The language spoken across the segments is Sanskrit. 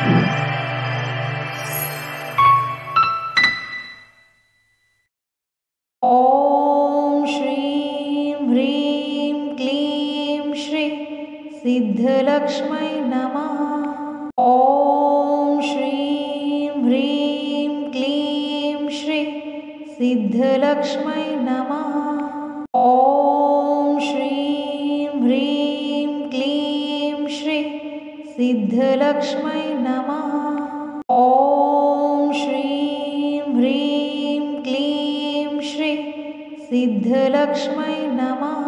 ॐ श्रीं ह्रीं क्लीं श्री सिद्धलक्ष्मै नमः। ॐ श्रीं ह्रीं क्लीं श्री सिद्धलक्ष्मै नमः। ॐ श्रीं ह्रीं क्लीं श्री सिद्धलक्ष्मै नमः। ॐ श्रीं ह्रीं क्लीं श्री सिद्धलक्ष्मै नमः।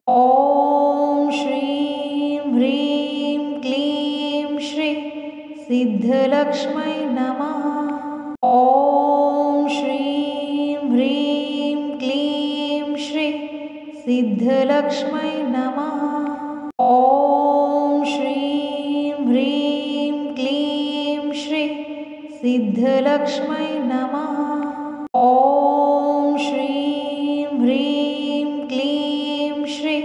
ॐ श्रीं ह्रीं क्लीं श्री सिद्धलक्ष्मै नमः। ॐ श्रीं ह्रीं क्लीं श्री सिद्धलक्ष्मै नमः। ॐ श्रीं ह्रीं क्लीं श्री सिद्धलक्ष्मै नमः। ॐ श्रीं ह्रीं क्लीं श्री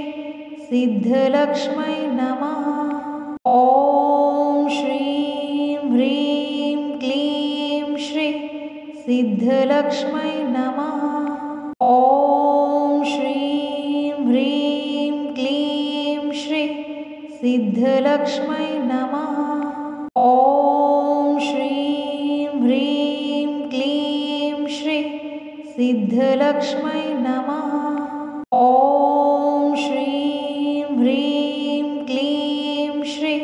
सिद्धलक्ष्मै नमः। ॐ श्रीं ह्रीं क्लीं श्री सिद्धलक्ष्मै नमः। ॐ श्रीं ह्रीं क्लीं श्री सिद्धलक्ष्मै नमः। ॐ श्रीं ह्रीं क्लीं श्री सिद्धलक्ष्मै नमः। ॐ श्रीं ह्रीं क्लीं श्री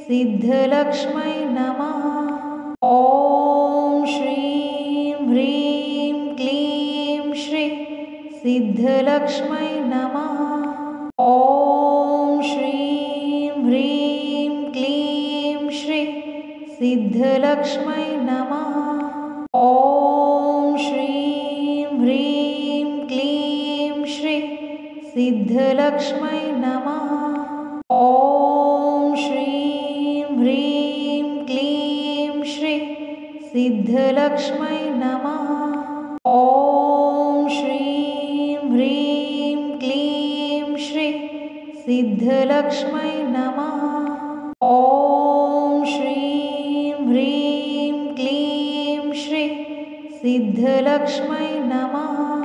सिद्धलक्ष्मै नमः। ॐ श्रीं ह्रीं क्लीं श्री सिद्धलक्ष्मै नमः। ॐ श्रीं ह्रीं क्लीं श्री सिद्धलक्ष्मै नमः। ॐ श्रीं ह्रीं क्लीं श्री सिद्धलक्ष्मै नमः। ॐ श्रीं ह्रीं क्लीं श्री सिद्धलक्ष्मै नमः। ॐ श्रीं ह्रीं क्लीं श्री सिद्धलक्ष्मै नमः। ॐ श्रीं ह्रीं क्लीं श्री सिद्धलक्ष्मै नमः।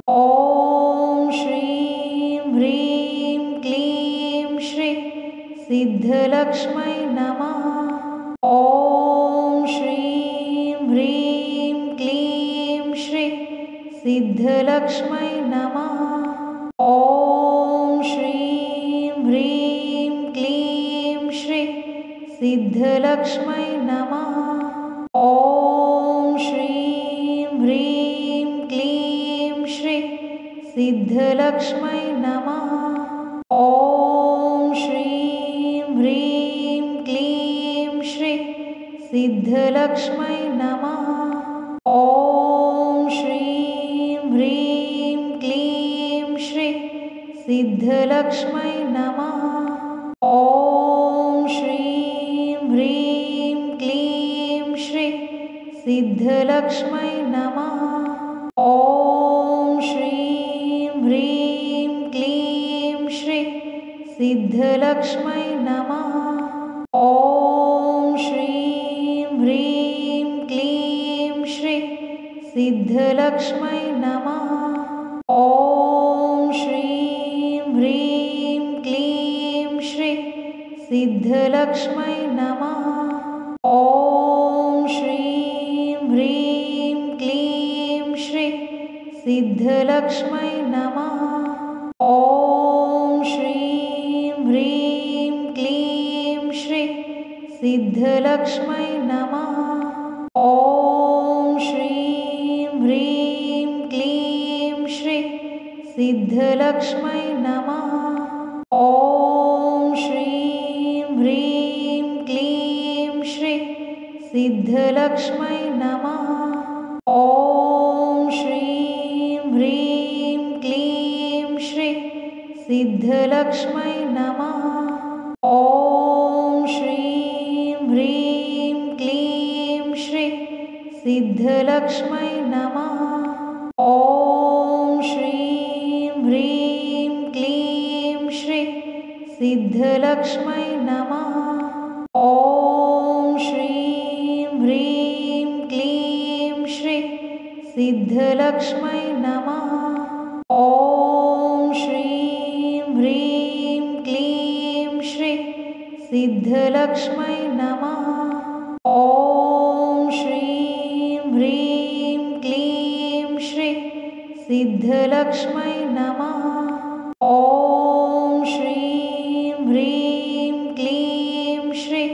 ॐ श्रीं ह्रीं क्लीं श्री सिद्धलक्ष्मै नमः। ॐ श्रीं ह्रीं क्लीं श्री सिद्धलक्ष्मै नमः। ॐ श्रीं ह्रीं क्लीं श्री सिद्धलक्ष्मै नमः। ॐ श्रीं ह्रीं क्लीं श्री सिद्धलक्ष्मै नमः। ॐ श्रीं ह्रीं क्लीं श्री सिद्धलक्ष्मै नमः। ॐ श्रीं ह्रीं क्लीं श्री सिद्धलक्ष्मै नमः। ॐ श्रीं ह्रीं क्लीं श्री सिद्धलक्ष्मै नमः। ॐ श्रीं ह्रीं क्लीं श्री सिद्धलक्ष्मै नमः। ॐ श्रीं ह्रीं क्लीं श्री सिद्धलक्ष्मै नमः। ॐ श्रीं ह्रीं क्लीं श्री सिद्धलक्ष्मै नमः। ॐ श्रीं ह्रीं क्लीं श्री सिद्धलक्ष्मै नमः। ॐ श्रीं ह्रीं क्लीं श्री सिद्धलक्ष्मै नमः। ॐ श्रीं ह्रीं क्लीं श्री सिद्धलक्ष्मै नमः। ॐ श्रीं ह्रीं क्लीं श्री सिद्धलक्ष्मै नमः। ॐ श्रीं ह्रीं क्लीं श्री सिद्धलक्ष्मै नमः। ॐ श्रीं ह्रीं क्लीं श्री सिद्धलक्ष्मै नमः। ॐ श्रीं ह्रीं क्लीं श्री सिद्धलक्ष्मै नमः। ॐ श्री सिद्धलक्ष्मै नमः। ॐ श्रीं ह्रीं क्लीं श्री सिद्धलक्ष्मै नमः। ॐ श्रीं ह्रीं क्लीं श्री सिद्धलक्ष्मै नमः। ॐ श्रीं ह्रीं क्लीं श्री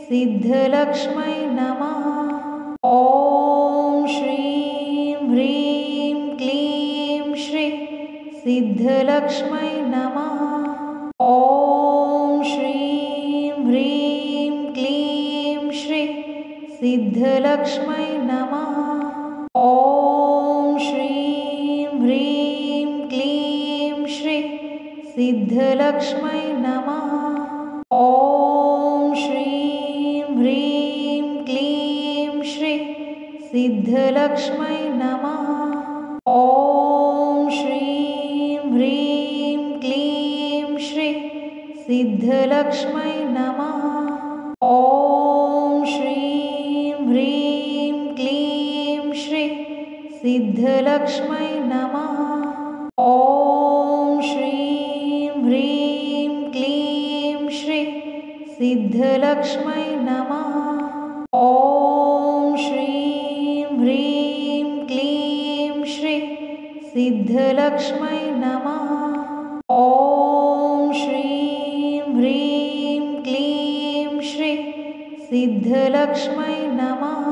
सिद्धलक्ष्मै नमः। ॐ श्रीं ह्रीं क्लीं श्री सिद्धलक्ष्मै नमः। ॐ श्रीं ह्रीं क्लीं श्री सिद्धलक्ष्मै नमः। ॐ श्रीं ह्रीं क्लीं श्री सिद्धलक्ष्मै नमः। ॐ श्रीं ह्रीं क्लीं श्री सिद्धलक्ष्मै नमः। ॐ श्रीं ह्रीं क्लीं श्री सिद्धलक्ष्मै नमः। ॐ श्रीं ह्रीं क्लीं श्री सिद्धलक्ष्मै नमः। ॐ श्रीं ह्रीं क्लीं श्री सिद्धलक्ष्मै नमः। ॐ श्रीं ह्रीं क्लीं श्री सिद्धलक्ष्मै नमः। ॐ श्रीं ह्रीं क्लीं श्री सिद्धलक्ष्मै नमः।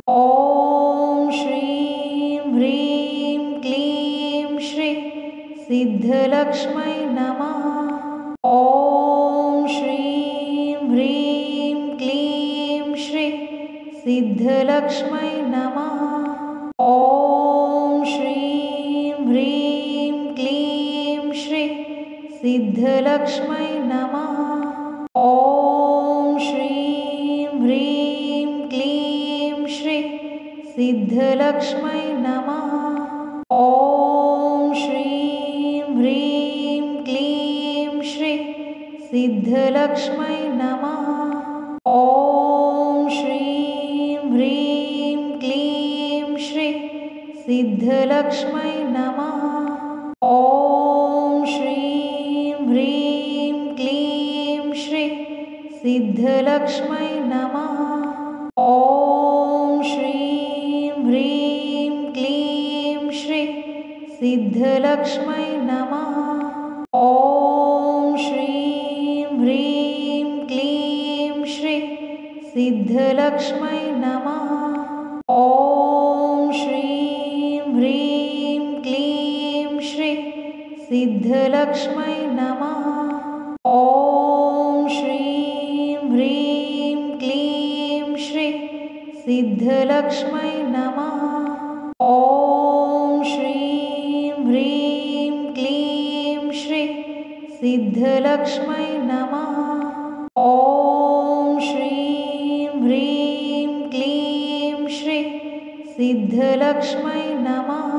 ॐ श्रीं ह्रीं क्लीं श्री सिद्धलक्ष्मै नमः। ॐ श्रीं ह्रीं क्लीं श्री सिद्धलक्ष्मै नमः। ॐ श्रीं ह्रीं क्लीं श्री सिद्धलक्ष्मै नमः। ॐ श्रीं ह्रीं क्लीं श्री सिद्धलक्ष्मै नमः। ॐ श्रीं ह्रीं क्लीं श्री सिद्धलक्ष्मै नमः। ॐ श्रीं ह्रीं क्लीं श्री सिद्धलक्ष्मै नमः। ॐ श्रीं ह्रीं क्लीं श्री सिद्धलक्ष्मै नमः। ॐ श्रीं ह्रीं क्लीं श्री सिद्धलक्ष्मै नमः। ॐ श्रीं ह्रीं क्लीं श्री सिद्धलक्ष्मै नमः। ॐ श्रीं ह्रीं क्लीं श्री सिद्धलक्ष्मै नमः। ॐ श्रीं ह्रीं क्लीं श्री सिद्धलक्ष्मै नमः। ॐ श्रीं ह्रीं क्लीं श्री सिद्धलक्ष्मै नमः। ॐ श्रीं ह्रीं क्लीं श्री सिद्धलक्ष्मै नमः।